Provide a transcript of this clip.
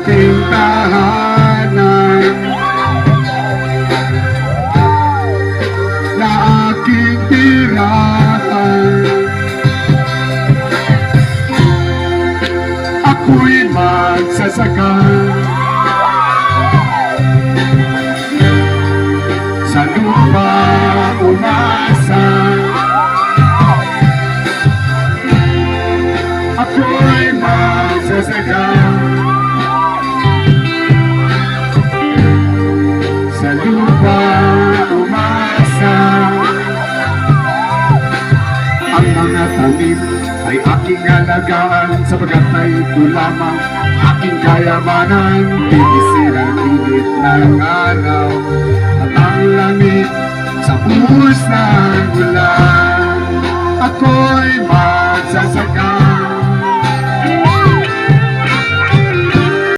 aking tahanan na aking tirahan. Ako'y magsasaka sa lupa umasa. Ako'y magsasaka sa lupa umasa. Ang mga tanim ay aking alagaan, sapagkat ay ito lamang aking kayamanan. Tinisira init ng araw at ang langit sa buhos ng ulan. Ako'y magsasaka